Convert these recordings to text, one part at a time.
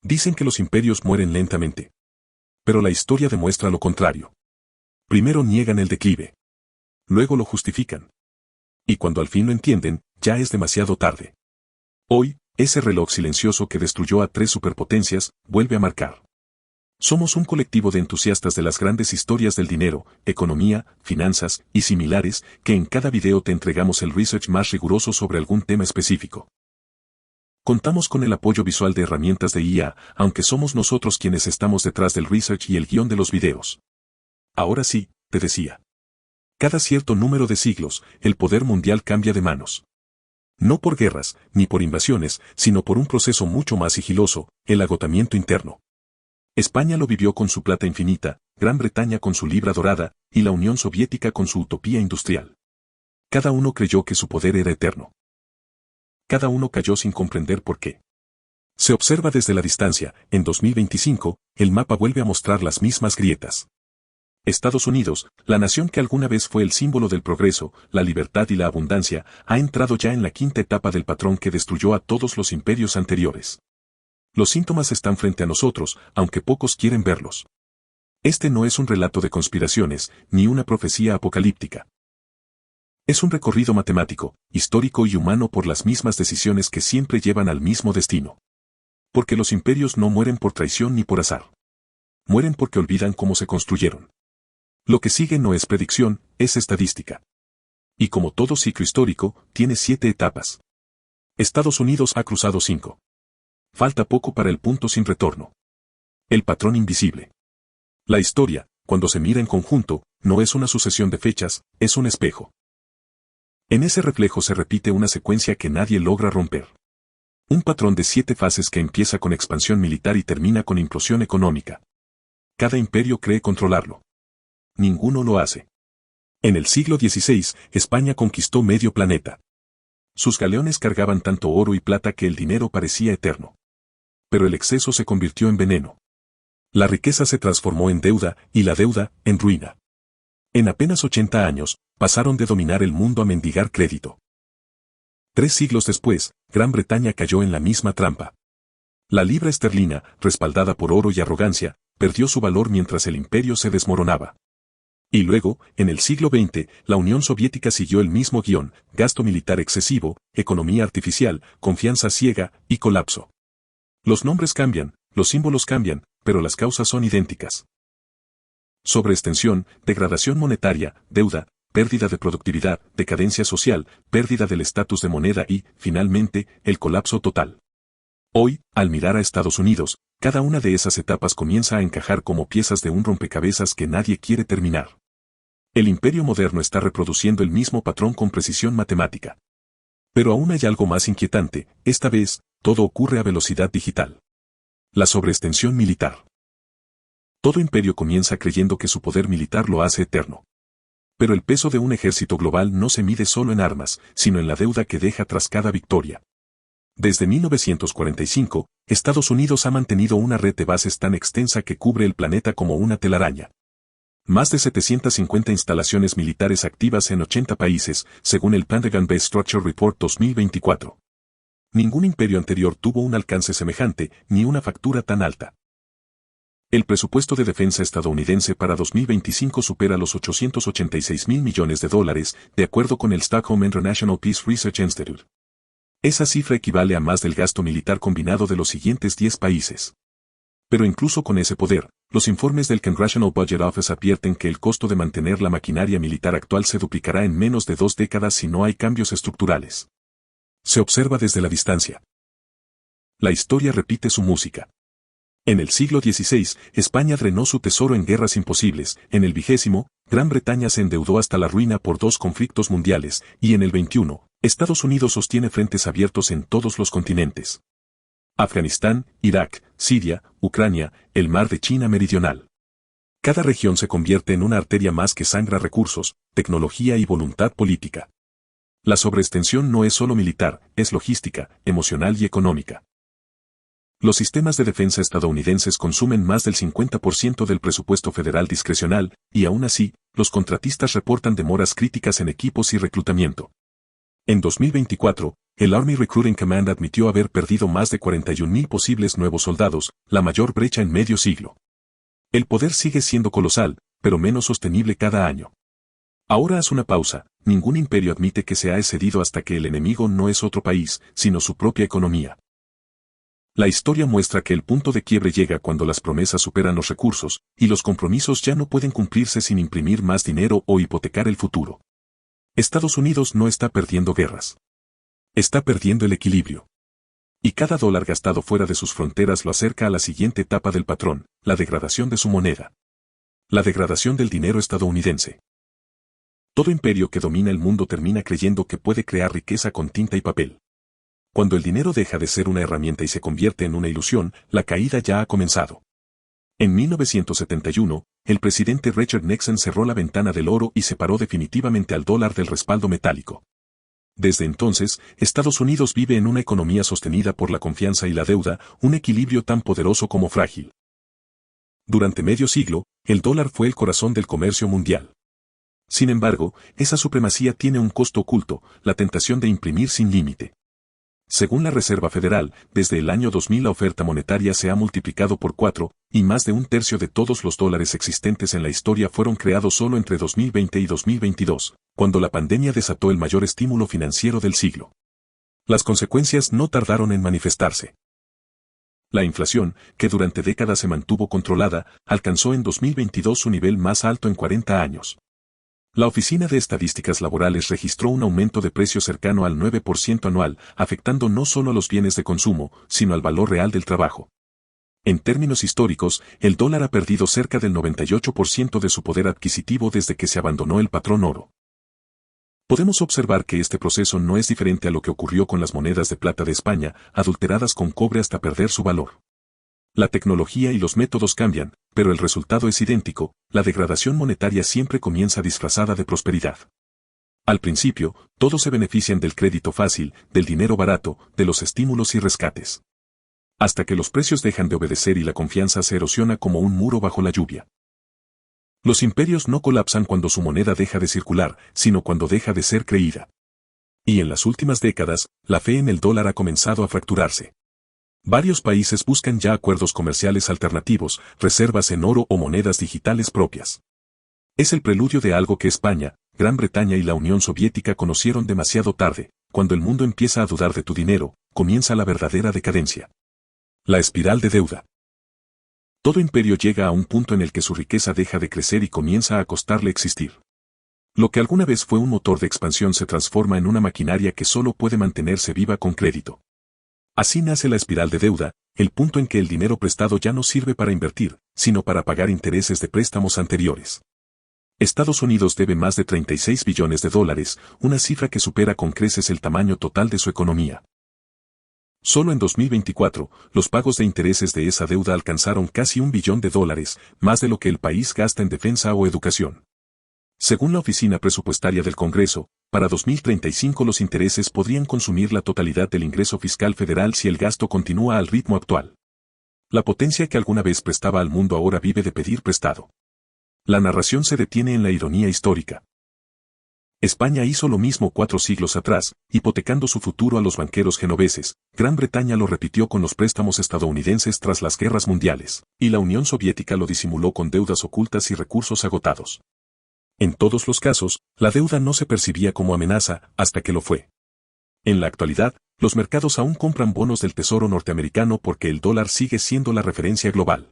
Dicen que los imperios mueren lentamente. Pero la historia demuestra lo contrario. Primero niegan el declive. Luego lo justifican. Y cuando al fin lo entienden, ya es demasiado tarde. Hoy, ese reloj silencioso que destruyó a 3 superpotencias, vuelve a marcar. Somos un colectivo de entusiastas de las grandes historias del dinero, economía, finanzas y similares, que en cada video te entregamos el research más riguroso sobre algún tema específico. Contamos con el apoyo visual de herramientas de IA, aunque somos nosotros quienes estamos detrás del research y el guión de los videos. Ahora sí, te decía. Cada cierto número de siglos, el poder mundial cambia de manos. No por guerras, ni por invasiones, sino por un proceso mucho más sigiloso, el agotamiento interno. España lo vivió con su plata infinita, Gran Bretaña con su libra dorada, y la Unión Soviética con su utopía industrial. Cada uno creyó que su poder era eterno. Cada uno cayó sin comprender por qué. Se observa desde la distancia, en 2025, el mapa vuelve a mostrar las mismas grietas. Estados Unidos, la nación que alguna vez fue el símbolo del progreso, la libertad y la abundancia, ha entrado ya en la quinta etapa del patrón que destruyó a todos los imperios anteriores. Los síntomas están frente a nosotros, aunque pocos quieren verlos. Este no es un relato de conspiraciones, ni una profecía apocalíptica. Es un recorrido matemático, histórico y humano por las mismas decisiones que siempre llevan al mismo destino. Porque los imperios no mueren por traición ni por azar. Mueren porque olvidan cómo se construyeron. Lo que sigue no es predicción, es estadística. Y como todo ciclo histórico, tiene 7 etapas. Estados Unidos ha cruzado 5. Falta poco para el punto sin retorno. El patrón invisible. La historia, cuando se mira en conjunto, no es una sucesión de fechas, es un espejo. En ese reflejo se repite una secuencia que nadie logra romper. Un patrón de 7 fases que empieza con expansión militar y termina con implosión económica. Cada imperio cree controlarlo. Ninguno lo hace. En el siglo XVI, España conquistó medio planeta. Sus galeones cargaban tanto oro y plata que el dinero parecía eterno. Pero el exceso se convirtió en veneno. La riqueza se transformó en deuda, y la deuda, en ruina. En apenas 80 años, pasaron de dominar el mundo a mendigar crédito. 3 siglos después, Gran Bretaña cayó en la misma trampa. La libra esterlina, respaldada por oro y arrogancia, perdió su valor mientras el imperio se desmoronaba. Y luego, en el siglo XX, la Unión Soviética siguió el mismo guión: gasto militar excesivo, economía artificial, confianza ciega y colapso. Los nombres cambian, los símbolos cambian, pero las causas son idénticas. Sobreextensión, degradación monetaria, deuda, pérdida de productividad, decadencia social, pérdida del estatus de moneda y, finalmente, el colapso total. Hoy, al mirar a Estados Unidos, cada una de esas etapas comienza a encajar como piezas de un rompecabezas que nadie quiere terminar. El imperio moderno está reproduciendo el mismo patrón con precisión matemática. Pero aún hay algo más inquietante: esta vez, todo ocurre a velocidad digital. La sobreextensión militar. Todo imperio comienza creyendo que su poder militar lo hace eterno. Pero el peso de un ejército global no se mide solo en armas, sino en la deuda que deja tras cada victoria. Desde 1945, Estados Unidos ha mantenido una red de bases tan extensa que cubre el planeta como una telaraña. Más de 750 instalaciones militares activas en 80 países, según el Pentagon Base Structure Report 2024. Ningún imperio anterior tuvo un alcance semejante, ni una factura tan alta. El presupuesto de defensa estadounidense para 2025 supera los $886.000 millones, de acuerdo con el Stockholm International Peace Research Institute. Esa cifra equivale a más del gasto militar combinado de los siguientes 10 países. Pero incluso con ese poder, los informes del Congressional Budget Office advierten que el costo de mantener la maquinaria militar actual se duplicará en menos de 2 décadas si no hay cambios estructurales. Se observa desde la distancia. La historia repite su música. En el siglo XVI, España drenó su tesoro en guerras imposibles; en el XX, Gran Bretaña se endeudó hasta la ruina por 2 conflictos mundiales, y en el XXI, Estados Unidos sostiene frentes abiertos en todos los continentes. Afganistán, Irak, Siria, Ucrania, el mar de China meridional. Cada región se convierte en una arteria más que sangra recursos, tecnología y voluntad política. La sobreextensión no es solo militar, es logística, emocional y económica. Los sistemas de defensa estadounidenses consumen más del 50% del presupuesto federal discrecional, y aún así, los contratistas reportan demoras críticas en equipos y reclutamiento. En 2024, el Army Recruiting Command admitió haber perdido más de 41.000 posibles nuevos soldados, la mayor brecha en medio siglo. El poder sigue siendo colosal, pero menos sostenible cada año. Ahora haz una pausa, ningún imperio admite que se ha excedido hasta que el enemigo no es otro país, sino su propia economía. La historia muestra que el punto de quiebre llega cuando las promesas superan los recursos, y los compromisos ya no pueden cumplirse sin imprimir más dinero o hipotecar el futuro. Estados Unidos no está perdiendo guerras. Está perdiendo el equilibrio. Y cada dólar gastado fuera de sus fronteras lo acerca a la siguiente etapa del patrón, la degradación de su moneda. La degradación del dinero estadounidense. Todo imperio que domina el mundo termina creyendo que puede crear riqueza con tinta y papel. Cuando el dinero deja de ser una herramienta y se convierte en una ilusión, la caída ya ha comenzado. En 1971, el presidente Richard Nixon cerró la ventana del oro y separó definitivamente al dólar del respaldo metálico. Desde entonces, Estados Unidos vive en una economía sostenida por la confianza y la deuda, un equilibrio tan poderoso como frágil. Durante medio siglo, el dólar fue el corazón del comercio mundial. Sin embargo, esa supremacía tiene un costo oculto, la tentación de imprimir sin límite. Según la Reserva Federal, desde el año 2000 la oferta monetaria se ha multiplicado por 4, y más de un tercio de todos los dólares existentes en la historia fueron creados solo entre 2020 y 2022, cuando la pandemia desató el mayor estímulo financiero del siglo. Las consecuencias no tardaron en manifestarse. La inflación, que durante décadas se mantuvo controlada, alcanzó en 2022 su nivel más alto en 40 años. La Oficina de Estadísticas Laborales registró un aumento de precios cercano al 9% anual, afectando no solo a los bienes de consumo, sino al valor real del trabajo. En términos históricos, el dólar ha perdido cerca del 98% de su poder adquisitivo desde que se abandonó el patrón oro. Podemos observar que este proceso no es diferente a lo que ocurrió con las monedas de plata de España, adulteradas con cobre hasta perder su valor. La tecnología y los métodos cambian, pero el resultado es idéntico, la degradación monetaria siempre comienza disfrazada de prosperidad. Al principio, todos se benefician del crédito fácil, del dinero barato, de los estímulos y rescates. Hasta que los precios dejan de obedecer y la confianza se erosiona como un muro bajo la lluvia. Los imperios no colapsan cuando su moneda deja de circular, sino cuando deja de ser creída. Y en las últimas décadas, la fe en el dólar ha comenzado a fracturarse. Varios países buscan ya acuerdos comerciales alternativos, reservas en oro o monedas digitales propias. Es el preludio de algo que España, Gran Bretaña y la Unión Soviética conocieron demasiado tarde. Cuando el mundo empieza a dudar de tu dinero, comienza la verdadera decadencia. La espiral de deuda. Todo imperio llega a un punto en el que su riqueza deja de crecer y comienza a costarle existir. Lo que alguna vez fue un motor de expansión se transforma en una maquinaria que solo puede mantenerse viva con crédito. Así nace la espiral de deuda, el punto en que el dinero prestado ya no sirve para invertir, sino para pagar intereses de préstamos anteriores. Estados Unidos debe más de 36 billones de dólares, una cifra que supera con creces el tamaño total de su economía. Solo en 2024, los pagos de intereses de esa deuda alcanzaron casi $1 billón, más de lo que el país gasta en defensa o educación. Según la Oficina Presupuestaria del Congreso, para 2035 los intereses podrían consumir la totalidad del ingreso fiscal federal si el gasto continúa al ritmo actual. La potencia que alguna vez prestaba al mundo ahora vive de pedir prestado. La narración se detiene en la ironía histórica. España hizo lo mismo 4 siglos atrás, hipotecando su futuro a los banqueros genoveses, Gran Bretaña lo repitió con los préstamos estadounidenses tras las guerras mundiales, y la Unión Soviética lo disimuló con deudas ocultas y recursos agotados. En todos los casos, la deuda no se percibía como amenaza hasta que lo fue. En la actualidad, los mercados aún compran bonos del Tesoro norteamericano porque el dólar sigue siendo la referencia global.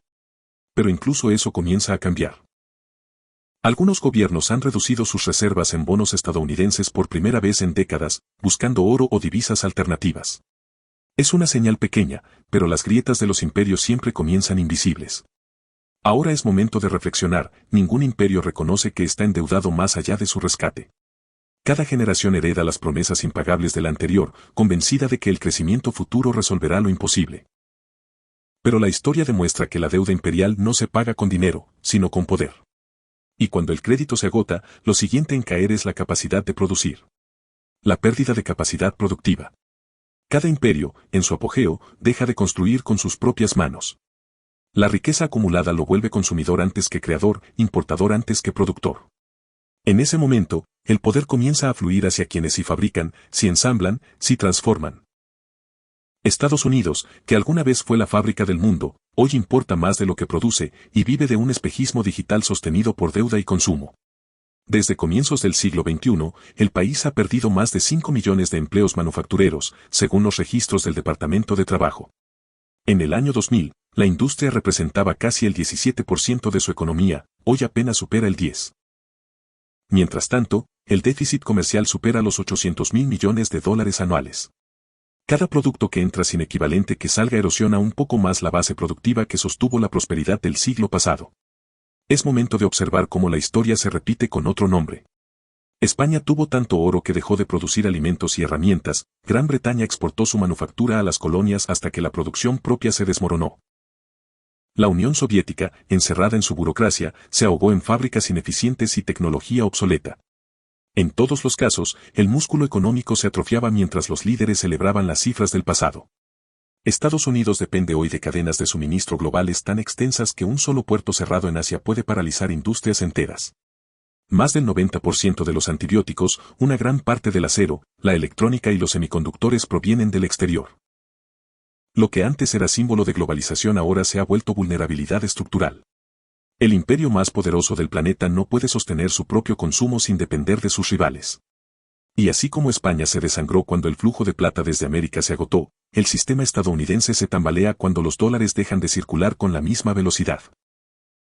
Pero incluso eso comienza a cambiar. Algunos gobiernos han reducido sus reservas en bonos estadounidenses por primera vez en décadas, buscando oro o divisas alternativas. Es una señal pequeña, pero las grietas de los imperios siempre comienzan invisibles. Ahora es momento de reflexionar, ningún imperio reconoce que está endeudado más allá de su rescate. Cada generación hereda las promesas impagables de la anterior, convencida de que el crecimiento futuro resolverá lo imposible. Pero la historia demuestra que la deuda imperial no se paga con dinero, sino con poder. Y cuando el crédito se agota, lo siguiente en caer es la capacidad de producir. La pérdida de capacidad productiva. Cada imperio, en su apogeo, deja de construir con sus propias manos. La riqueza acumulada lo vuelve consumidor antes que creador, importador antes que productor. En ese momento, el poder comienza a fluir hacia quienes sí fabrican, sí ensamblan, sí transforman. Estados Unidos, que alguna vez fue la fábrica del mundo, hoy importa más de lo que produce y vive de un espejismo digital sostenido por deuda y consumo. Desde comienzos del siglo XXI, el país ha perdido más de 5 millones de empleos manufactureros, según los registros del Departamento de Trabajo. En el año 2000, la industria representaba casi el 17% de su economía, hoy apenas supera el 10%. Mientras tanto, el déficit comercial supera los 800.000 millones de dólares anuales. Cada producto que entra sin equivalente que salga erosiona un poco más la base productiva que sostuvo la prosperidad del siglo pasado. Es momento de observar cómo la historia se repite con otro nombre. España tuvo tanto oro que dejó de producir alimentos y herramientas, Gran Bretaña exportó su manufactura a las colonias hasta que la producción propia se desmoronó. La Unión Soviética, encerrada en su burocracia, se ahogó en fábricas ineficientes y tecnología obsoleta. En todos los casos, el músculo económico se atrofiaba mientras los líderes celebraban las cifras del pasado. Estados Unidos depende hoy de cadenas de suministro globales tan extensas que un solo puerto cerrado en Asia puede paralizar industrias enteras. Más del 90% de los antibióticos, una gran parte del acero, la electrónica y los semiconductores provienen del exterior. Lo que antes era símbolo de globalización ahora se ha vuelto vulnerabilidad estructural. El imperio más poderoso del planeta no puede sostener su propio consumo sin depender de sus rivales. Y así como España se desangró cuando el flujo de plata desde América se agotó, el sistema estadounidense se tambalea cuando los dólares dejan de circular con la misma velocidad.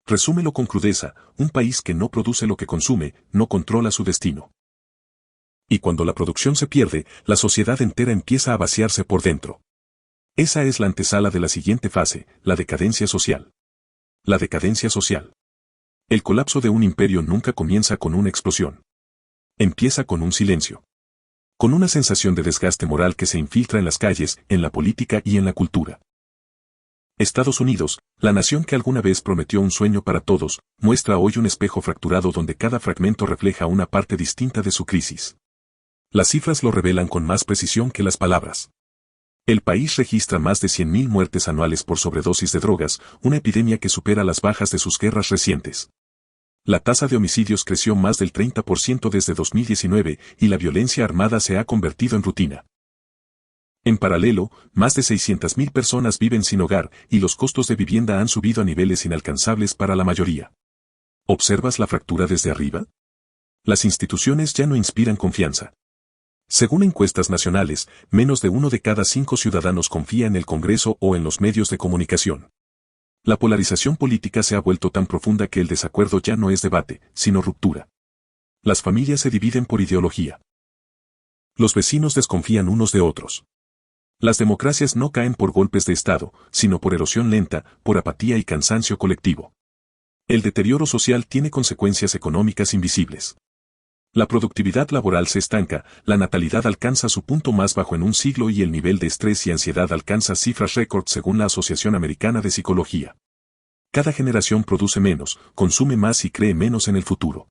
Resúmelo con crudeza, un país que no produce lo que consume, no controla su destino. Y cuando la producción se pierde, la sociedad entera empieza a vaciarse por dentro. Esa es la antesala de la siguiente fase, la decadencia social. La decadencia social. El colapso de un imperio nunca comienza con una explosión. Empieza con un silencio. Con una sensación de desgaste moral que se infiltra en las calles, en la política y en la cultura. Estados Unidos, la nación que alguna vez prometió un sueño para todos, muestra hoy un espejo fracturado donde cada fragmento refleja una parte distinta de su crisis. Las cifras lo revelan con más precisión que las palabras. El país registra más de 100.000 muertes anuales por sobredosis de drogas, una epidemia que supera las bajas de sus guerras recientes. La tasa de homicidios creció más del 30% desde 2019 y la violencia armada se ha convertido en rutina. En paralelo, más de 600.000 personas viven sin hogar y los costos de vivienda han subido a niveles inalcanzables para la mayoría. ¿Observas la fractura desde arriba? Las instituciones ya no inspiran confianza. Según encuestas nacionales, menos de 1 de cada 5 ciudadanos confía en el Congreso o en los medios de comunicación. La polarización política se ha vuelto tan profunda que el desacuerdo ya no es debate, sino ruptura. Las familias se dividen por ideología. Los vecinos desconfían unos de otros. Las democracias no caen por golpes de Estado, sino por erosión lenta, por apatía y cansancio colectivo. El deterioro social tiene consecuencias económicas invisibles. La productividad laboral se estanca, la natalidad alcanza su punto más bajo en un siglo y el nivel de estrés y ansiedad alcanza cifras récord según la Asociación Americana de Psicología. Cada generación produce menos, consume más y cree menos en el futuro.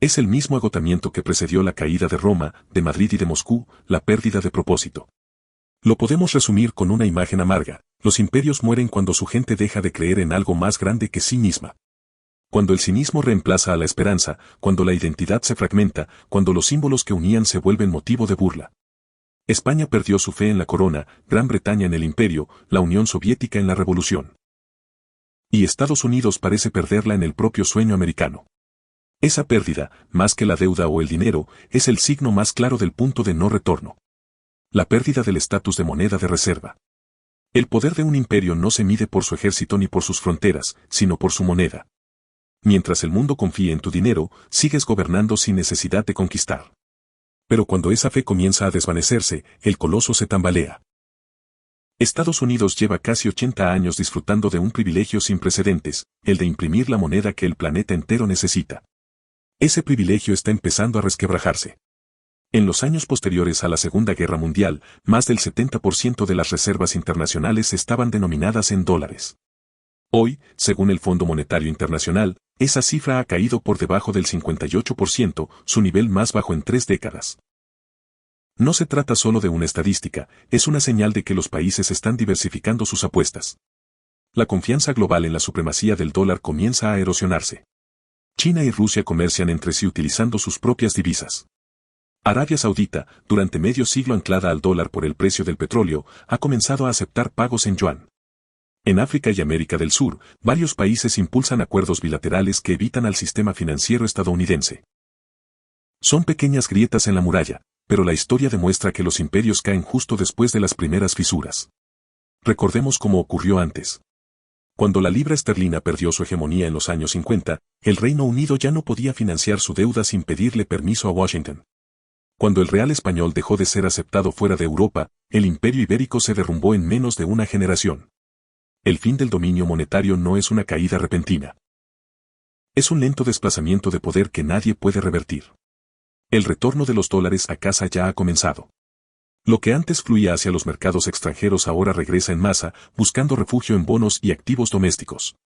Es el mismo agotamiento que precedió la caída de Roma, de Madrid y de Moscú, la pérdida de propósito. Lo podemos resumir con una imagen amarga: los imperios mueren cuando su gente deja de creer en algo más grande que sí misma. Cuando el cinismo reemplaza a la esperanza, cuando la identidad se fragmenta, cuando los símbolos que unían se vuelven motivo de burla. España perdió su fe en la corona, Gran Bretaña en el imperio, la Unión Soviética en la revolución. Y Estados Unidos parece perderla en el propio sueño americano. Esa pérdida, más que la deuda o el dinero, es el signo más claro del punto de no retorno. La pérdida del estatus de moneda de reserva. El poder de un imperio no se mide por su ejército ni por sus fronteras, sino por su moneda. Mientras el mundo confíe en tu dinero, sigues gobernando sin necesidad de conquistar. Pero cuando esa fe comienza a desvanecerse, el coloso se tambalea. Estados Unidos lleva casi 80 años disfrutando de un privilegio sin precedentes, el de imprimir la moneda que el planeta entero necesita. Ese privilegio está empezando a resquebrajarse. En los años posteriores a la Segunda Guerra Mundial, más del 70% de las reservas internacionales estaban denominadas en dólares. Hoy, según el Fondo Monetario Internacional, esa cifra ha caído por debajo del 58%, su nivel más bajo en 3 décadas. No se trata solo de una estadística, es una señal de que los países están diversificando sus apuestas. La confianza global en la supremacía del dólar comienza a erosionarse. China y Rusia comercian entre sí utilizando sus propias divisas. Arabia Saudita, durante medio siglo anclada al dólar por el precio del petróleo, ha comenzado a aceptar pagos en yuan. En África y América del Sur, varios países impulsan acuerdos bilaterales que evitan al sistema financiero estadounidense. Son pequeñas grietas en la muralla, pero la historia demuestra que los imperios caen justo después de las primeras fisuras. Recordemos cómo ocurrió antes. Cuando la libra esterlina perdió su hegemonía en los años 50, el Reino Unido ya no podía financiar su deuda sin pedirle permiso a Washington. Cuando el real español dejó de ser aceptado fuera de Europa, el imperio ibérico se derrumbó en menos de una generación. El fin del dominio monetario no es una caída repentina. Es un lento desplazamiento de poder que nadie puede revertir. El retorno de los dólares a casa ya ha comenzado. Lo que antes fluía hacia los mercados extranjeros ahora regresa en masa, buscando refugio en bonos y activos domésticos.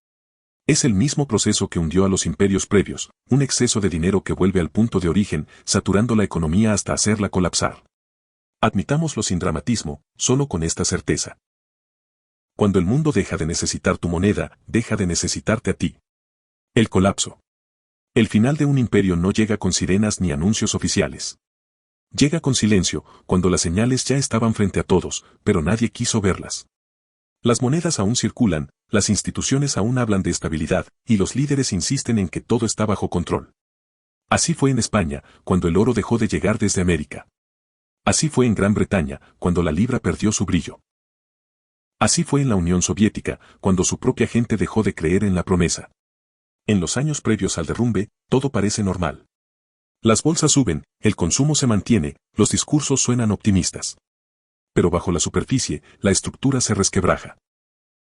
Es el mismo proceso que hundió a los imperios previos, un exceso de dinero que vuelve al punto de origen, saturando la economía hasta hacerla colapsar. Admitámoslo sin dramatismo, solo con esta certeza. Cuando el mundo deja de necesitar tu moneda, deja de necesitarte a ti. El colapso. El final de un imperio no llega con sirenas ni anuncios oficiales. Llega con silencio, cuando las señales ya estaban frente a todos, pero nadie quiso verlas. Las monedas aún circulan, las instituciones aún hablan de estabilidad, y los líderes insisten en que todo está bajo control. Así fue en España, cuando el oro dejó de llegar desde América. Así fue en Gran Bretaña, cuando la libra perdió su brillo. Así fue en la Unión Soviética, cuando su propia gente dejó de creer en la promesa. En los años previos al derrumbe, todo parece normal. Las bolsas suben, el consumo se mantiene, los discursos suenan optimistas. Pero bajo la superficie, la estructura se resquebraja.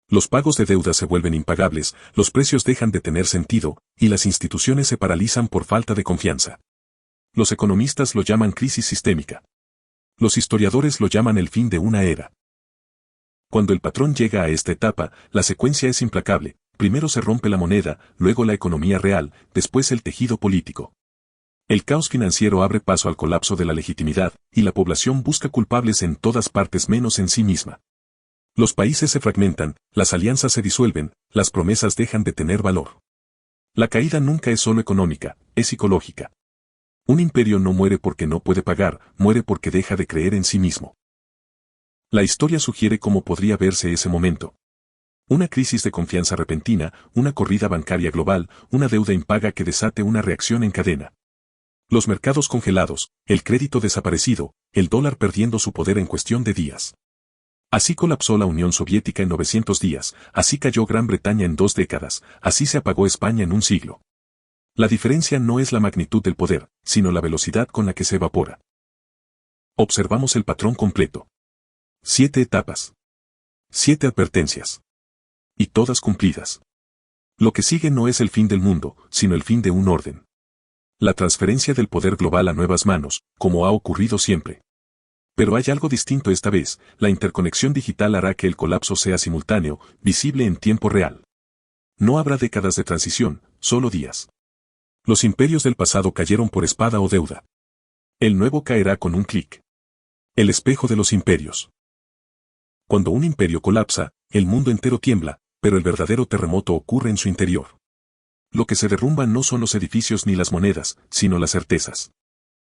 Los pagos de deuda se vuelven impagables, los precios dejan de tener sentido, y las instituciones se paralizan por falta de confianza. Los economistas lo llaman crisis sistémica. Los historiadores lo llaman el fin de una era. Cuando el patrón llega a esta etapa, la secuencia es implacable. Primero se rompe la moneda, luego la economía real, después el tejido político. El caos financiero abre paso al colapso de la legitimidad, y la población busca culpables en todas partes menos en sí misma. Los países se fragmentan, las alianzas se disuelven, las promesas dejan de tener valor. La caída nunca es solo económica, es psicológica. Un imperio no muere porque no puede pagar, muere porque deja de creer en sí mismo. La historia sugiere cómo podría verse ese momento. Una crisis de confianza repentina, una corrida bancaria global, una deuda impaga que desate una reacción en cadena. Los mercados congelados, el crédito desaparecido, el dólar perdiendo su poder en cuestión de días. Así colapsó la Unión Soviética en 900 días, así cayó Gran Bretaña en 2 décadas, así se apagó España en un siglo. La diferencia no es la magnitud del poder, sino la velocidad con la que se evapora. Observamos el patrón completo. 7 etapas. 7 advertencias. Y todas cumplidas. Lo que sigue no es el fin del mundo, sino el fin de un orden. La transferencia del poder global a nuevas manos, como ha ocurrido siempre. Pero hay algo distinto esta vez, la interconexión digital hará que el colapso sea simultáneo, visible en tiempo real. No habrá décadas de transición, solo días. Los imperios del pasado cayeron por espada o deuda. El nuevo caerá con un clic. El espejo de los imperios. Cuando un imperio colapsa, el mundo entero tiembla, pero el verdadero terremoto ocurre en su interior. Lo que se derrumba no son los edificios ni las monedas, sino las certezas.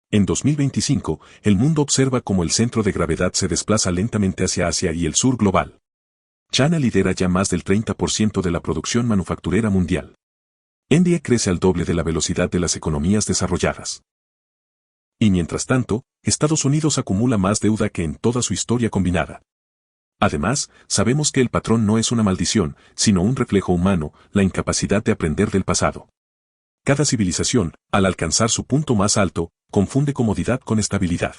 En 2025, el mundo observa cómo el centro de gravedad se desplaza lentamente hacia Asia y el sur global. China lidera ya más del 30% de la producción manufacturera mundial. India crece al doble de la velocidad de las economías desarrolladas. Y mientras tanto, Estados Unidos acumula más deuda que en toda su historia combinada. Además, sabemos que el patrón no es una maldición, sino un reflejo humano, la incapacidad de aprender del pasado. Cada civilización, al alcanzar su punto más alto, confunde comodidad con estabilidad.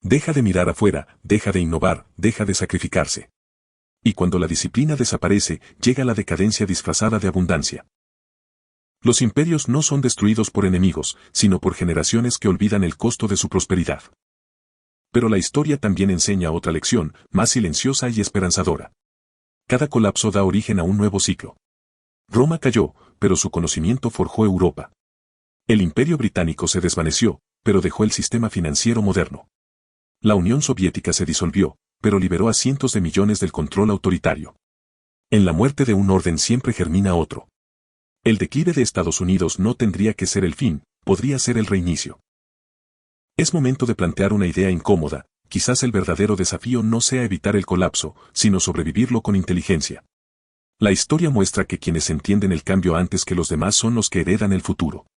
Deja de mirar afuera, deja de innovar, deja de sacrificarse. Y cuando la disciplina desaparece, llega la decadencia disfrazada de abundancia. Los imperios no son destruidos por enemigos, sino por generaciones que olvidan el costo de su prosperidad. Pero la historia también enseña otra lección, más silenciosa y esperanzadora. Cada colapso da origen a un nuevo ciclo. Roma cayó, pero su conocimiento forjó Europa. El Imperio Británico se desvaneció, pero dejó el sistema financiero moderno. La Unión Soviética se disolvió, pero liberó a cientos de millones del control autoritario. En la muerte de un orden siempre germina otro. El declive de Estados Unidos no tendría que ser el fin, podría ser el reinicio. Es momento de plantear una idea incómoda, quizás el verdadero desafío no sea evitar el colapso, sino sobrevivirlo con inteligencia. La historia muestra que quienes entienden el cambio antes que los demás son los que heredan el futuro.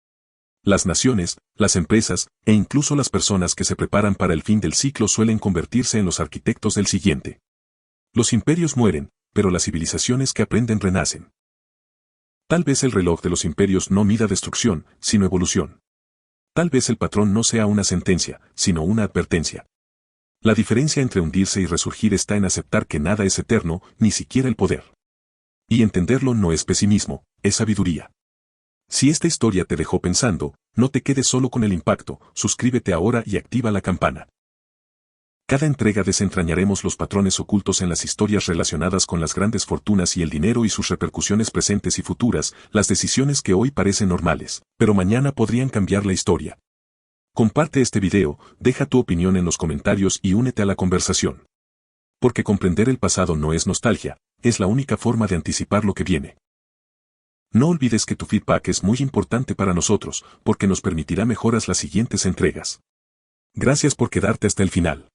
Las naciones, las empresas, e incluso las personas que se preparan para el fin del ciclo suelen convertirse en los arquitectos del siguiente. Los imperios mueren, pero las civilizaciones que aprenden renacen. Tal vez el reloj de los imperios no mida destrucción, sino evolución. Tal vez el patrón no sea una sentencia, sino una advertencia. La diferencia entre hundirse y resurgir está en aceptar que nada es eterno, ni siquiera el poder. Y entenderlo no es pesimismo, es sabiduría. Si esta historia te dejó pensando, no te quedes solo con el impacto, suscríbete ahora y activa la campana. Cada entrega desentrañaremos los patrones ocultos en las historias relacionadas con las grandes fortunas y el dinero y sus repercusiones presentes y futuras, las decisiones que hoy parecen normales, pero mañana podrían cambiar la historia. Comparte este video, deja tu opinión en los comentarios y únete a la conversación. Porque comprender el pasado no es nostalgia, es la única forma de anticipar lo que viene. No olvides que tu feedback es muy importante para nosotros, porque nos permitirá mejoras las siguientes entregas. Gracias por quedarte hasta el final.